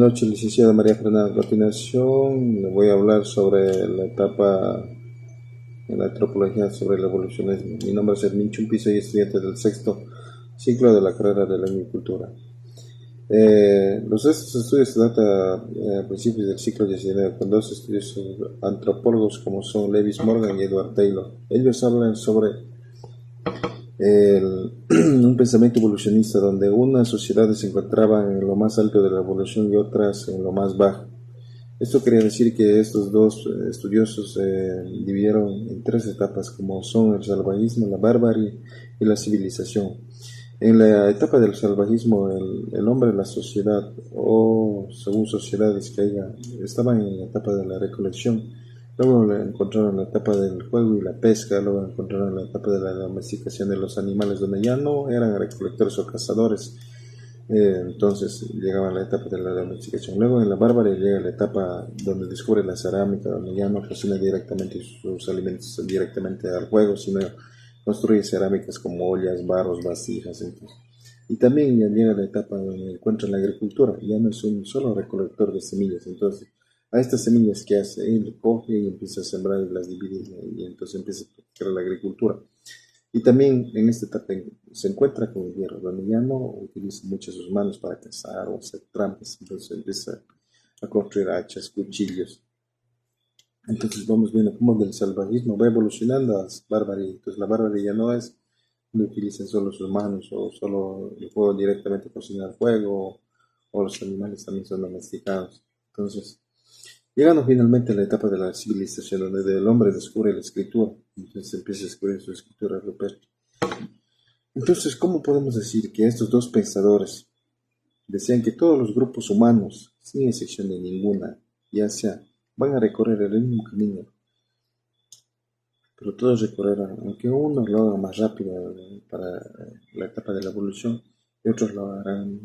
Buenas noches, licenciada María Fernanda. A continuación, le voy a hablar sobre la etapa en la antropología sobre el evolucionismo. Mi nombre es Hermín Chumpi, soy estudiante del sexto ciclo de la carrera de la agricultura. Estos estudios se datan a principios del siglo XIX con dos estudios antropólogos como son Lewis Morgan y Edward Taylor. Ellos hablan sobre un pensamiento evolucionista donde unas sociedades se encontraban en lo más alto de la evolución y otras en lo más bajo. Esto quería decir que estos dos estudiosos dividieron en tres etapas como son el salvajismo, la barbarie y la civilización. En la etapa del salvajismo, el hombre, la sociedad, o según sociedades que haya, estaban en la etapa de la recolección. Luego lo encontraron en la etapa del juego y la pesca, luego encontraron en la etapa de la domesticación de los animales, donde ya no eran recolectores o cazadores. Entonces llegaba a la etapa de la domesticación. Luego en la barbarie llega la etapa donde descubre la cerámica, donde ya no cocina directamente sus alimentos directamente al fuego, sino construye cerámicas como ollas, barros, vasijas. Entonces. Y también ya llega la etapa donde encuentra la agricultura, ya no es un solo recolector de semillas. Entonces, a estas semillas que hace, él coge y empieza a sembrar y las divide, y entonces empieza a practicar la agricultura. Y también en esta etapa se encuentra con el hierro, donde ya no utiliza mucho sus manos para cazar o hacer trampas, entonces empieza a construir hachas, cuchillos. Entonces vamos viendo cómo del salvajismo va evolucionando a la barbarie. Entonces la barbarie ya no es no utilizan solo sus manos o solo el fuego directamente cocinar fuego o los animales también son domesticados. Entonces, llegando finalmente a la etapa de la civilización, donde el hombre descubre la escritura, entonces empieza a descubrir su escritura rupestre. Entonces, ¿cómo podemos decir que estos dos pensadores decían que todos los grupos humanos, sin excepción de ninguna, ya sea, van a recorrer el mismo camino, pero todos recorrerán, aunque unos lo hagan más rápido para la etapa de la evolución y otros lo harán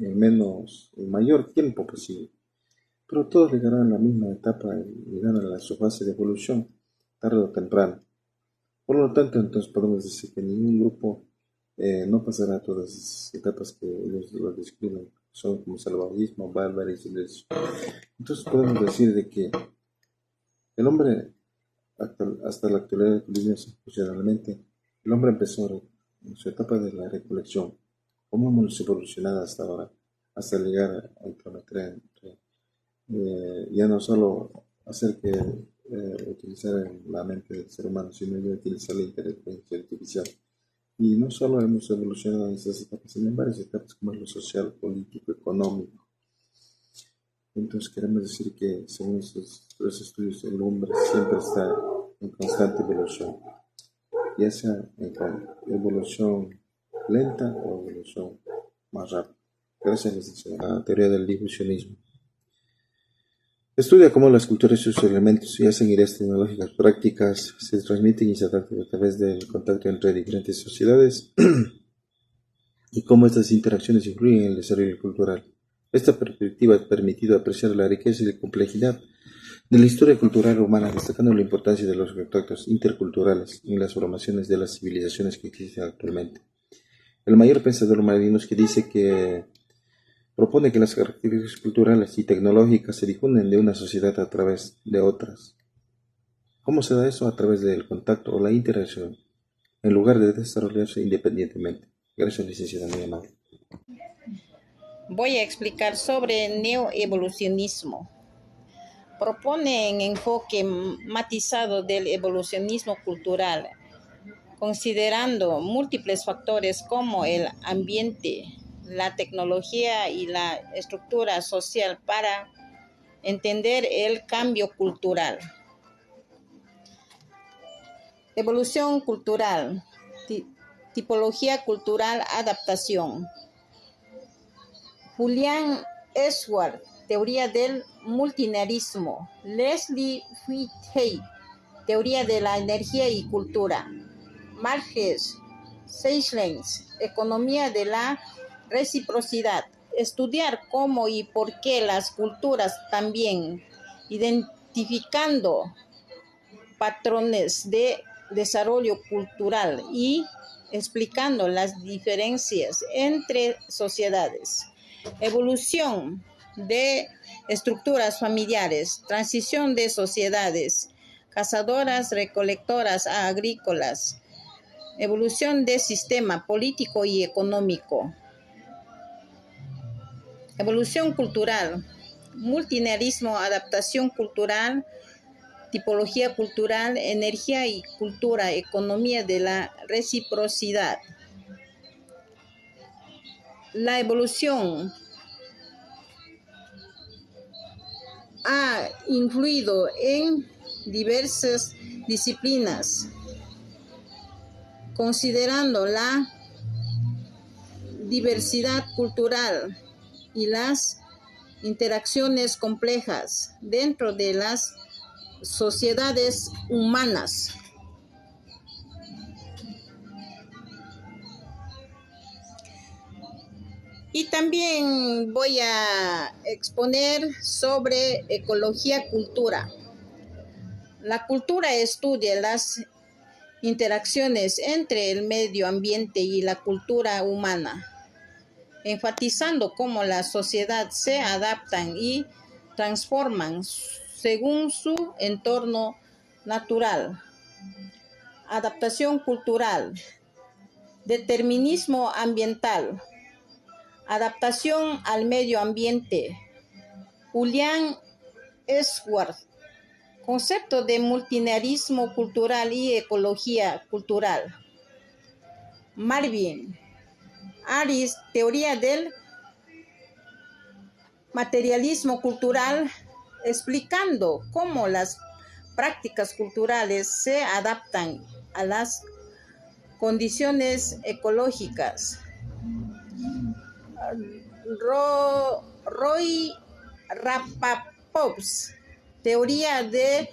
en mayor tiempo posible? Pero todos llegarán a la misma etapa y llegarán a su fase de evolución, tarde o temprano. Por lo tanto, entonces podemos decir que ningún grupo no pasará todas las etapas que ellos lo describen, son como salvajismo, barbarie y civilización. Entonces podemos decir de que el hombre, hasta la actualidad, funcionalmente, el hombre empezó en su etapa de la recolección. ¿Cómo hemos evolucionado hasta ahora? Hasta llegar a entrometer ya no solo hacer que utilizar la mente del ser humano, sino ya utilizar la inteligencia artificial. Y no solo hemos evolucionado en estas etapas, sino en varias etapas como es lo social, político, económico. Entonces queremos decir que según estos tres estudios, el hombre siempre está en constante evolución, ya sea en evolución lenta o evolución más rápida. Gracias, licenciada. La teoría del difusionismo. Estudia cómo las culturas y sus elementos, ya sean ideas tecnológicas prácticas, se transmiten y se adaptan a través del contacto entre diferentes sociedades y cómo estas interacciones influyen en el desarrollo cultural. Esta perspectiva ha permitido apreciar la riqueza y la complejidad de la historia cultural humana, destacando la importancia de los contactos interculturales en las formaciones de las civilizaciones que existen actualmente. El mayor pensador Marinos que dice que propone que las características culturales y tecnológicas se difunden de una sociedad a través de otras. ¿Cómo se da eso? A través del contacto o la interacción, en lugar de desarrollarse independientemente. Gracias, licenciada, muy amable. Voy a explicar sobre neoevolucionismo. Propone un enfoque matizado del evolucionismo cultural, considerando múltiples factores como el ambiente, la tecnología y la estructura social para entender el cambio cultural. Evolución cultural, tipología cultural, adaptación. Julian Ellsworth, teoría del multinarismo. Leslie Whitey, teoría de la energía y cultura. Marges Seychelles, economía de la reciprocidad. Estudiar cómo y por qué las culturas también, identificando patrones de desarrollo cultural y explicando las diferencias entre sociedades. Evolución de estructuras familiares, transición de sociedades cazadoras, recolectoras a agrícolas, evolución del sistema político y económico, evolución cultural, multilateralismo, adaptación cultural, tipología cultural, energía y cultura, economía de la reciprocidad. La evolución ha influido en diversas disciplinas, considerando la diversidad cultural y las interacciones complejas dentro de las sociedades humanas. Y también voy a exponer sobre ecología-cultura. La cultura estudia las interacciones entre el medio ambiente y la cultura humana, enfatizando cómo la sociedad se adaptan y transforman según su entorno natural. Adaptación cultural, determinismo ambiental, adaptación al medio ambiente. Julian Ellsworth, concepto de multilateralismo cultural y ecología cultural. Marvin Harris, teoría del materialismo cultural, explicando cómo las prácticas culturales se adaptan a las condiciones ecológicas. Roy Rapaport, teoría de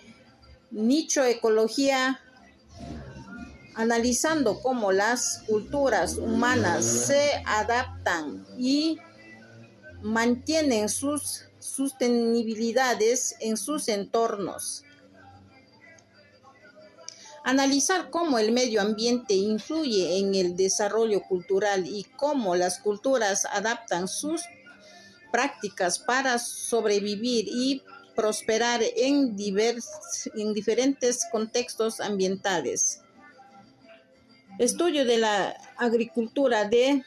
nicho-ecología, analizando cómo las culturas humanas se adaptan y mantienen sus sostenibilidades en sus entornos. Analizar cómo el medio ambiente influye en el desarrollo cultural y cómo las culturas adaptan sus prácticas para sobrevivir y prosperar en diferentes contextos ambientales. Estudio de la agricultura de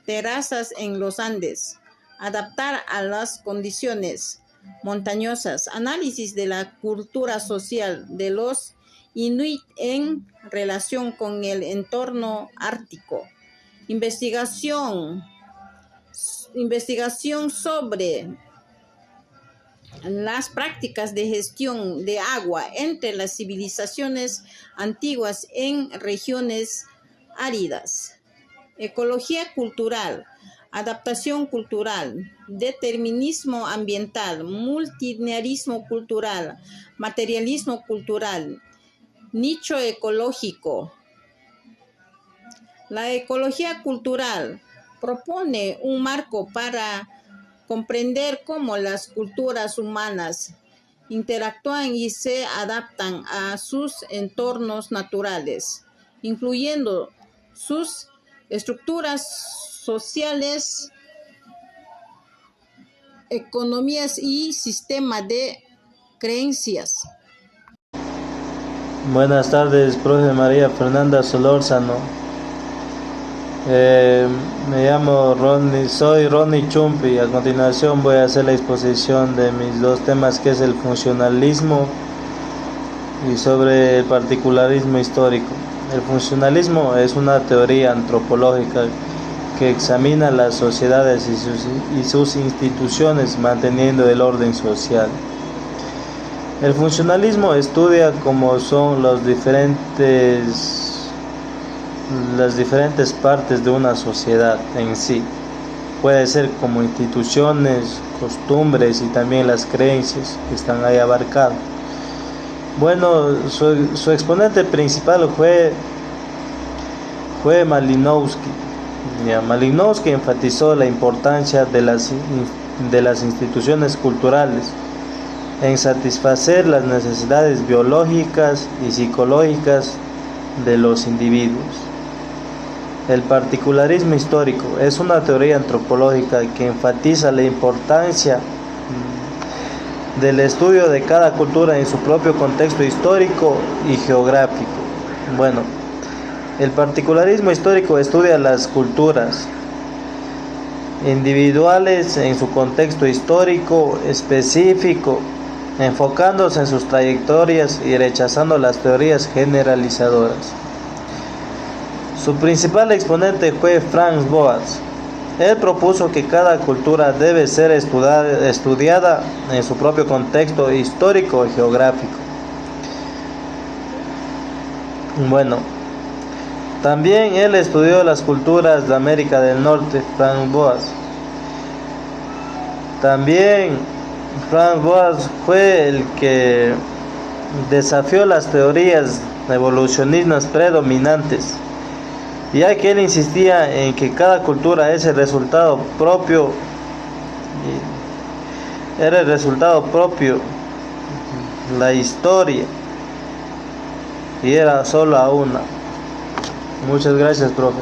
terrazas en los Andes, adaptar a las condiciones montañosas, análisis de la cultura social de los Inuit en relación con el entorno ártico, investigación sobre las prácticas de gestión de agua entre las civilizaciones antiguas en regiones áridas. Ecología cultural, adaptación cultural, determinismo ambiental, multilateralismo cultural, materialismo cultural, nicho ecológico. La ecología cultural propone un marco para comprender cómo las culturas humanas interactúan y se adaptan a sus entornos naturales, incluyendo sus estructuras sociales, economías y sistemas de creencias. Buenas tardes, profe María Fernanda Solórzano. Me llamo Ronnie, soy Ronnie Chumpi. A continuación voy a hacer la exposición de mis dos temas, que es el funcionalismo y sobre el particularismo histórico. El funcionalismo es una teoría antropológica que examina las sociedades y sus instituciones manteniendo el orden social. El funcionalismo estudia cómo son las diferentes partes de una sociedad en sí. Puede ser como instituciones, costumbres y también las creencias que están ahí abarcadas. Bueno, su exponente principal fue Malinowski. Malinowski enfatizó la importancia de las instituciones culturales en satisfacer las necesidades biológicas y psicológicas de los individuos. El particularismo histórico es una teoría antropológica que enfatiza la importancia del estudio de cada cultura en su propio contexto histórico y geográfico. Bueno, el particularismo histórico estudia las culturas individuales en su contexto histórico específico, enfocándose en sus trayectorias y rechazando las teorías generalizadoras. Su principal exponente fue Franz Boas. Él propuso que cada cultura debe ser estudiada en su propio contexto histórico y geográfico. Bueno, también él estudió las culturas de América del Norte, Franz Boas. También Franz Boas fue el que desafió las teorías evolucionistas predominantes, ya que él insistía en que cada cultura es el resultado propio, la historia, y era solo a una. Muchas gracias, profe.